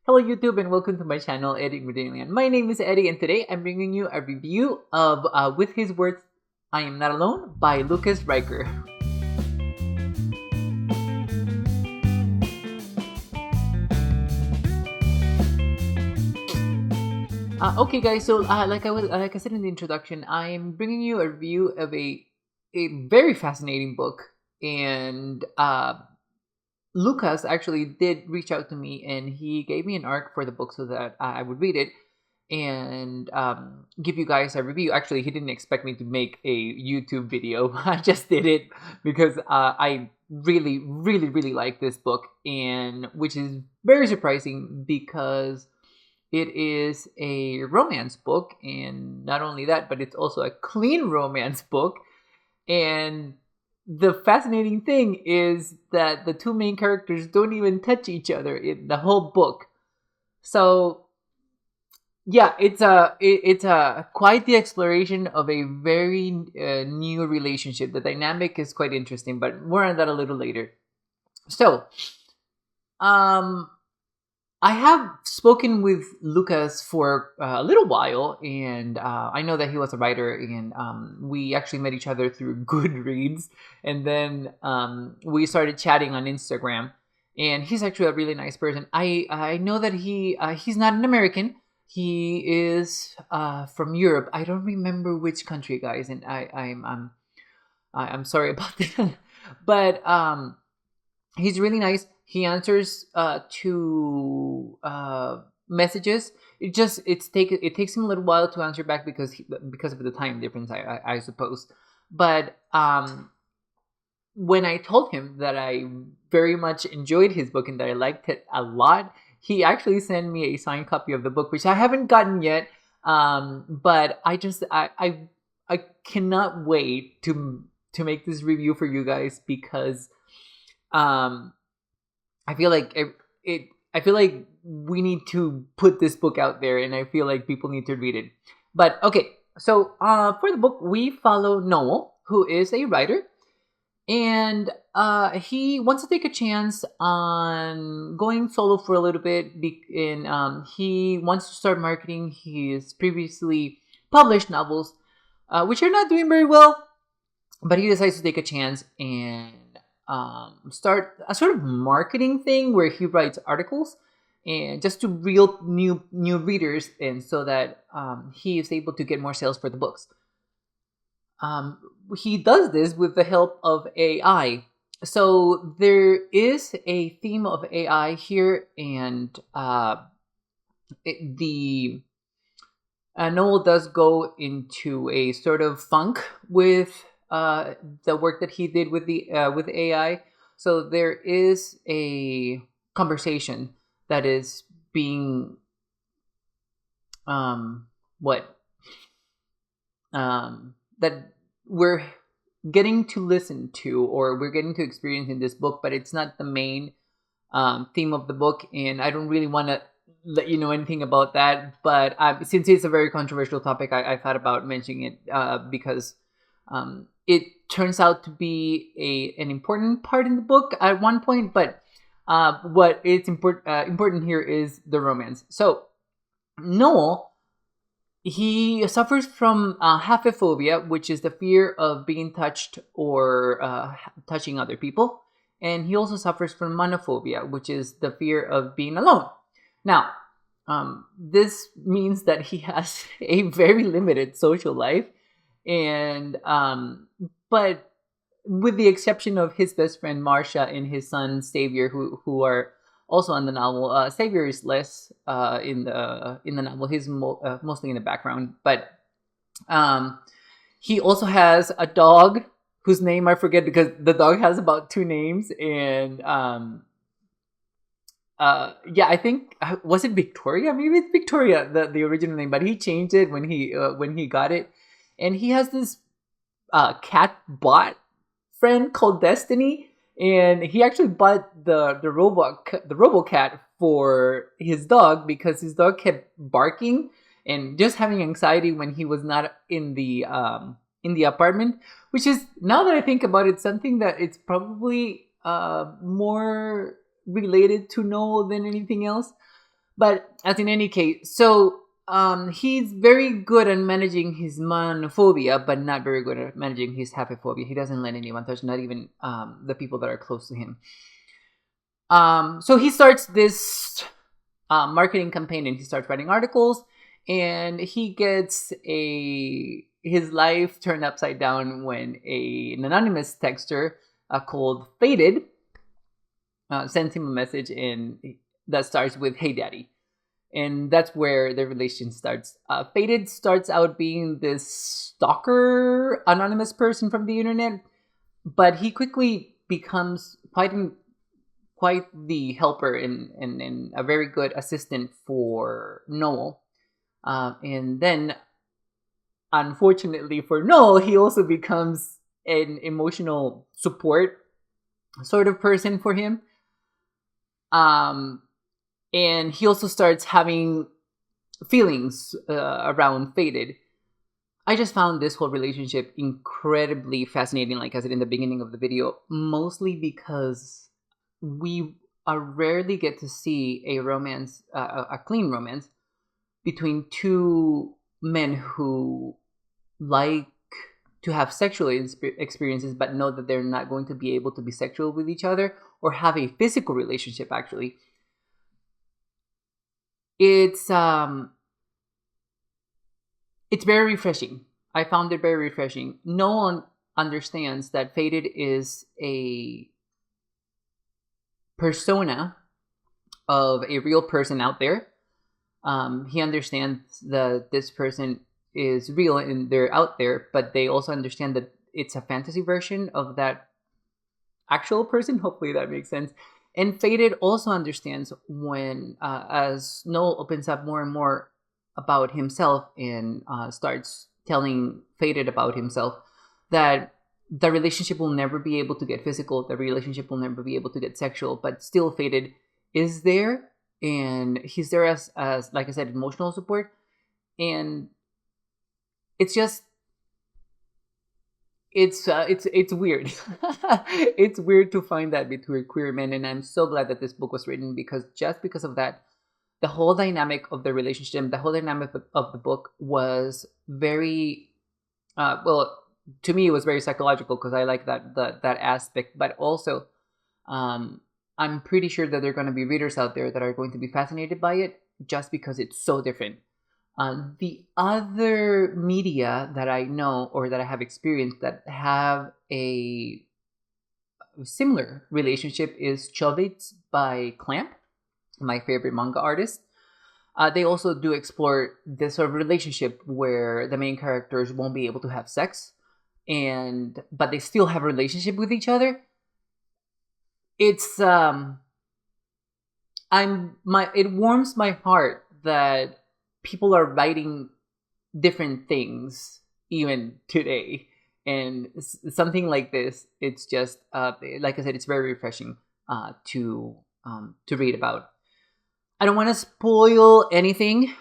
Hello YouTube and welcome to my channel, eddieinreadingland. My name is Eddie and today I'm bringing you a review of With His Words, I Am Not Alone by Lucas Ryker. Okay guys, so like I said in the introduction, I'm bringing you a review of a very fascinating book, and Lucas actually did reach out to me and he gave me an arc for the book so that I would read it and give you guys a review. Actually, he didn't expect me to make a YouTube video. I just did it because I really like this book, and which is very surprising because it is a romance book, and not only that, but it's also a clean romance book. And the fascinating thing is that the two main characters don't even touch each other in the whole book. So yeah, it's a quite the exploration of a very new relationship. The dynamic is quite interesting, but more on that a little later. So I have spoken with Lucas for a little while, and I know that he was a writer, and we actually met each other through Goodreads, and then we started chatting on Instagram, and he's actually a really nice person. I know that he's not an American. He is from Europe. I don't remember which country, guys, and I'm sorry about that, but he's really nice. He answers to messages. It takes him a little while to answer back because of the time difference, I suppose. But when I told him that I very much enjoyed his book and that I liked it a lot, he actually sent me a signed copy of the book, which I haven't gotten yet. But I cannot wait to make this review for you guys because I feel like I feel like we need to put this book out there, and I feel like people need to read it. But okay, so for the book, we follow Noel, who is a writer, and he wants to take a chance on going solo for a little bit, and he wants to start marketing his previously published novels, which are not doing very well, but he decides to take a chance and start a sort of marketing thing where he writes articles and just to real new readers, and so that he is able to get more sales for the books. He does this with the help of AI. So there is a theme of AI here, and Noel does go into a sort of funk with the work that he did with AI. So there is a conversation that is being that we're getting to listen to, or we're getting to experience in this book, but it's not the main theme of the book, and I don't really want to let you know anything about that. But since it's a very controversial topic, I thought about mentioning it because it turns out to be an important part in the book at one point, but what is important here is the romance. So Noel, he suffers from haphephobia, which is the fear of being touched or touching other people, and he also suffers from monophobia, which is the fear of being alone. Now, this means that he has a very limited social life, and but with the exception of his best friend Marcia and his son Xavier, who are also in the novel. Xavier is less in the novel. He's mostly in the background, but he also has a dog whose name I forget because the dog has about 2 names, and yeah, I think was it Victoria? Maybe it's Victoria, the original name, but he changed it when he got it. And he has this cat bot friend called Destiny, and he actually bought the RoboCat for his dog because his dog kept barking and just having anxiety when he was not in the apartment. Which is, now that I think about it, something that it's probably more related to Noel than anything else. But as in any case, so he's very good at managing his monophobia, but not very good at managing his haplophobia. He doesn't let anyone touch, not even the people that are close to him. So he starts this marketing campaign, and he starts writing articles, and he gets his life turned upside down when an anonymous texter called Faded sends him a message that starts with "Hey Daddy," and that's where the relation starts. Faded starts out being this stalker, anonymous person from the internet, but he quickly becomes quite the helper and a very good assistant for Noel. And then, unfortunately for Noel, he also becomes an emotional support sort of person for him. And he also starts having feelings around Faded. I just found this whole relationship incredibly fascinating, like I said in the beginning of the video, mostly because we rarely get to see a romance, a clean romance, between two men who like to have sexual experiences but know that they're not going to be able to be sexual with each other or have a physical relationship, actually. It's very refreshing. I found it very refreshing. No one understands that Faded is a persona of a real person out there. He understands that this person is real and they're out there, but they also understand that it's a fantasy version of that actual person. Hopefully that makes sense. And Faded also understands when, as Noel opens up more and more about himself and starts telling Faded about himself, that the relationship will never be able to get physical, the relationship will never be able to get sexual, but still Faded is there, and he's there as like I said, emotional support. And it's just it's weird. It's weird to find that between queer men, and I'm so glad that this book was written, because of that, the whole dynamic of the relationship, the whole dynamic of the book was very well, to me it was very psychological, because I like that aspect. But also I'm pretty sure that there are going to be readers out there that are going to be fascinated by it, just because it's so different. The other media that I know or that I have experienced that have a similar relationship is Chobits by Clamp, my favorite manga artist. They also do explore this sort of relationship where the main characters won't be able to have sex, but they still have a relationship with each other. It's it warms my heart that people are writing different things even today, and something like this, it's just like I said, it's very refreshing to read about. I don't want to spoil anything,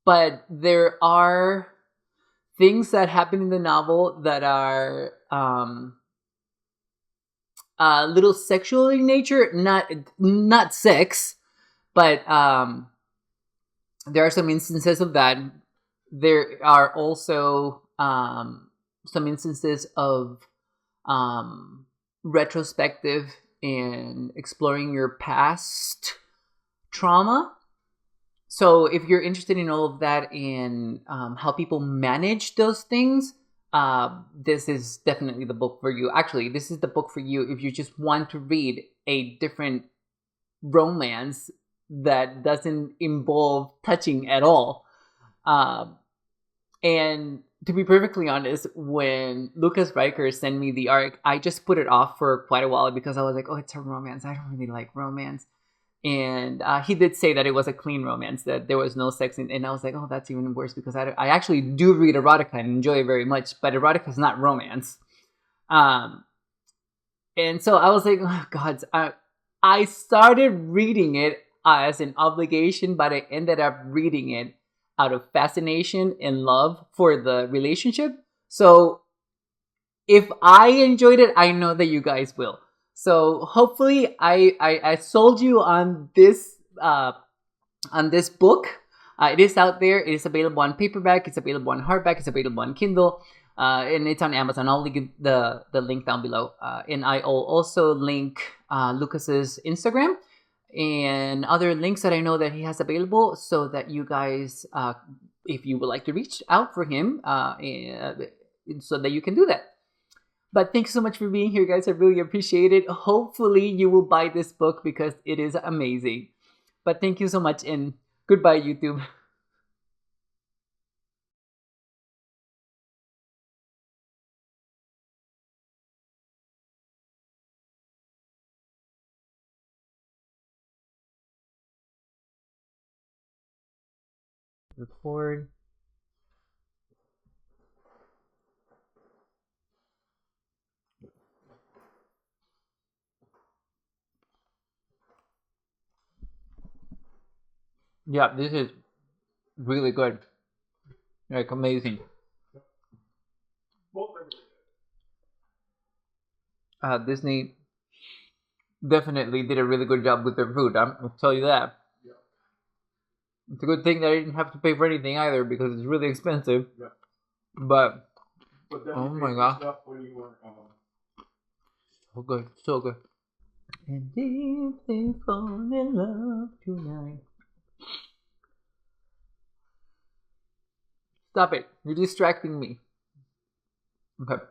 but there are things that happen in the novel that are a little sexual in nature, not sex, but there are some instances of that. There are also some instances of retrospective and exploring your past trauma. So if you're interested in all of that and how people manage those things, this is definitely the book for you. Actually, this is the book for you if you just want to read a different romance that doesn't involve touching at all. And to be perfectly honest, when Lucas Ryker sent me the arc, I just put it off for quite a while, because I was like, oh, it's a romance. I don't really like romance. And he did say that it was a clean romance, that there was no sex in, and I was like, oh, that's even worse, because I actually do read erotica and enjoy it very much, but erotica is not romance. And so I was like, oh, God, I started reading it as an obligation, but I ended up reading it out of fascination and love for the relationship. So if I enjoyed it, I know that you guys will. So hopefully I sold you on this book. It is out there. It is available on paperback. It's available on hardback. It's available on Kindle. And it's on Amazon. I'll link the link down below. And I will also link Lucas's Instagram and other links that I know that he has available, so that you guys, if you would like to reach out for him, so that you can do that. But thanks so much for being here, guys. I really appreciate it. Hopefully you will buy this book because it is amazing. But thank you so much, and goodbye, YouTube. Record. Yeah, this is really good. Like, amazing. Disney definitely did a really good job with their food. I'll tell you that. It's a good thing that I didn't have to pay for anything either, because it's really expensive. But oh my god, so good, so good. And if they fall in love tonight. Stop it. You're distracting me. Okay.